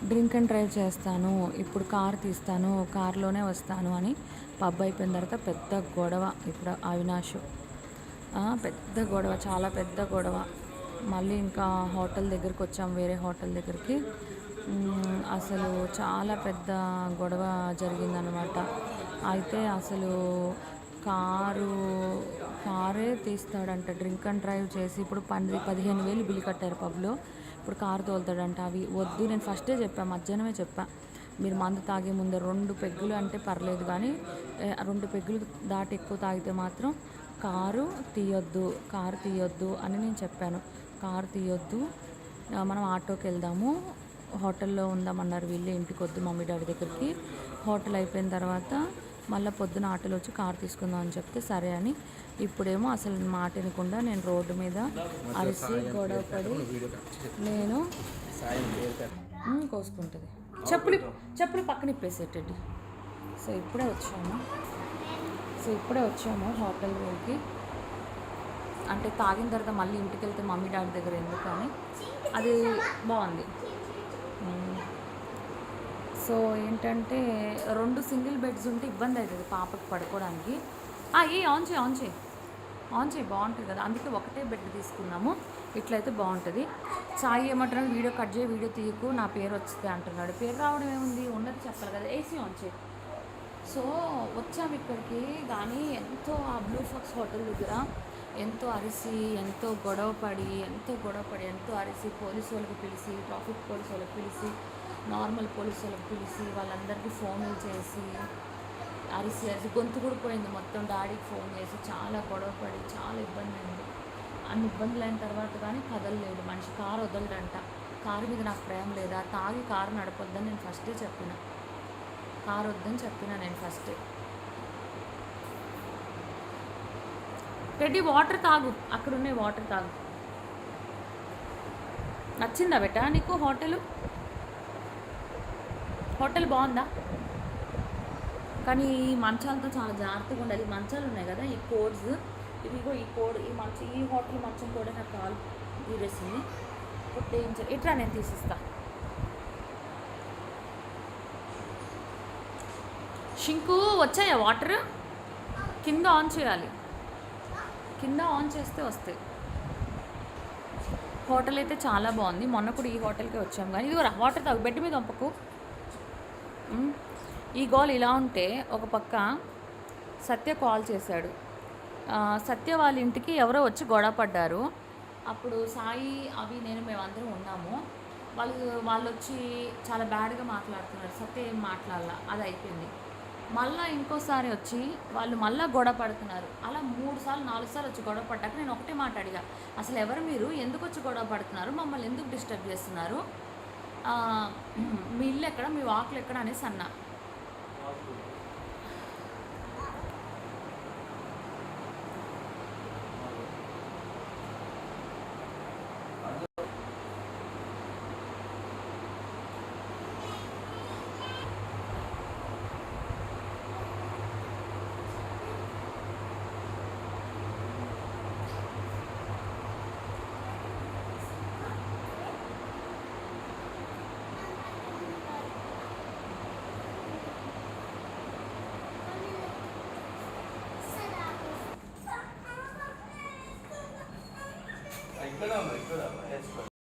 Drink and drive చేస్తాను, ఇప్పుడు car తీస్తాను, కార్లోనే వస్తాను అని పబ్ అయిపోయిన తర్వాత పెద్ద గొడవ. ఇప్పుడు అవినాష్ పెద్ద గొడవ, చాలా పెద్ద గొడవ. మళ్ళీ ఇంకా హోటల్ దగ్గరికి వచ్చాం, వేరే హోటల్ దగ్గరికి. అసలు చాలా పెద్ద గొడవ జరిగిందనమాట. అయితే అసలు కారు కారే తీస్తాడంట డ్రింక్ అండ్ డ్రైవ్ చేసి. ఇప్పుడు 15,000 బిల్ కట్టారు పబ్లో. ఇప్పుడు కారు తోలుతాడంట. అవి వద్దు, నేను ఫస్టే చెప్పాను, మధ్యాహ్నమే చెప్పా, మీరు మందు తాగే ముందు 2 పెగ్గులు అంటే పర్లేదు, కానీ 2 పెగ్గులు దాటి ఎక్కువ తాగితే మాత్రం కారు తీయొద్దు అని నేను చెప్పాను. కారు తీయొద్దు, మనం ఆటోకి వెళ్దాము, హోటల్లో ఉందామన్నారు వీళ్ళే, ఇంటికి వద్దు మమ్మీ డాడీ దగ్గరికి. హోటల్ అయిపోయిన తర్వాత మళ్ళీ పొద్దున ఆటోలో వచ్చి కారు తీసుకుందాం అని చెప్తే సరే అని. ఇప్పుడేమో అసలు మాట వినకుండా నేను రోడ్డు మీద అరిసి గొడవపడి నేను కోసుకుంటుంది. చెప్పులు పక్కన ఇప్పేసేటండి. సో ఇప్పుడే వచ్చాము హోటల్ వేకి. అంటే తాగిన తర్వాత మళ్ళీ ఇంటికి వెళ్తే మమ్మీ డాడీ దగ్గర ఎందుకని, అది బాగుంది. సో ఏంటంటే 2 సింగిల్ బెడ్స్ ఉంటే ఇబ్బంది అవుతుంది పాపకి పడుకోవడానికి. ఆన్ చేయి బాగుంటుంది కదా, అందుకే ఒకటే బెడ్ తీసుకున్నాము. ఇట్లయితే బాగుంటుంది. సాయి ఏమంటున్నాడు, వీడియో కట్ చేయి, వీడియో తీయకు, నా పేరు వస్తుంది అంటున్నాడు. పేరు రావడం ఏముంది, ఉన్నది చెప్పాలి కదా. ఏసీ ఆన్ చేయి. సో వచ్చాము ఇక్కడికి, కానీ ఎంతో ఆ బ్లూ ఫాక్స్ హోటల్ దగ్గర ఎంతో అరిసి, ఎంతో గొడవపడి, ఎంతో అరిసి, పోలీసు వాళ్ళకి పిలిచి, ట్రాఫిక్ పోలీసు వాళ్ళకి పిలిచి, నార్మల్ పోలీసు వాళ్ళకి పిలిచి, వాళ్ళందరికీ ఫోన్లు చేసి అరిసి గొంతు కూడా పోయింది మొత్తం. డాడీకి ఫోన్ చేసి చాలా గొడవపడి చాలా ఇబ్బంది అయింది. అన్ని ఇబ్బందులు అయిన తర్వాత కానీ కదలలేడు మనిషి. కారు వదలడంట. కారు మీద నాకు ప్రేమ లేదా, తాగి కారు నడపొద్దని నేను ఫస్టే చెప్పిన, కారు వద్దని చెప్పిన నేను ఫస్టే. రెడ్డి వాటర్ తాగు, అక్కడ ఉన్నాయి వాటర్ తాగు. నచ్చిందా బెటా నీకు హోటల్ బాగుందా? కానీ ఈ మంచాలతో చాలా జాగ్రత్తగా ఉండాలి. మంచాలు ఉన్నాయి కదా, ఈ కోడ్స్, ఇదిగో ఈ కోడ్, ఈ హోటల్ మంచం కూడా నాకు కాల్ తీరేసింది. కొట్టేయించారు. ఇట్లా నేను తీసిస్తా. షింకు వచ్చాయా వాటర్? కింద ఆన్ చేయాలి, కింద ఆన్ చేస్తే వస్తాయి. హోటల్ అయితే చాలా బాగుంది. మొన్న కూడా ఈ హోటల్కే వచ్చాము. కానీ ఇదిగో వాటర్ తాగు, బెడ్ మీద పంపకు. ఈ గోల్ ఇలా ఉంటే ఒక పక్క సత్య కాల్ చేశాడు. సత్య వాళ్ళ ఇంటికి ఎవరో వచ్చి గొడవ పడ్డారు. అప్పుడు సాయి మేమందరం ఉన్నాము. వాళ్ళు వచ్చి చాలా బ్యాడ్గా మాట్లాడుతున్నారు. సత్య ఏం మాట్లాడాల, అది అయిపోయింది. మళ్ళీ ఇంకోసారి వచ్చి వాళ్ళు మళ్ళీ గొడవ పడుతున్నారు. అలా 3 సార్లు 4 సార్లు వచ్చి గొడవ పడ్డాక నేను ఒకటే మాట అడిగా, అసలు ఎవరు మీరు, ఎందుకు వచ్చి గొడవ పడుతున్నారు, మమ్మల్ని ఎందుకు డిస్టర్బ్ చేస్తున్నారు, మీ ఇల్లు ఎక్కడ, మీ వాకులు ఎక్కడ అనేసి అన్నా. ఇక్కడ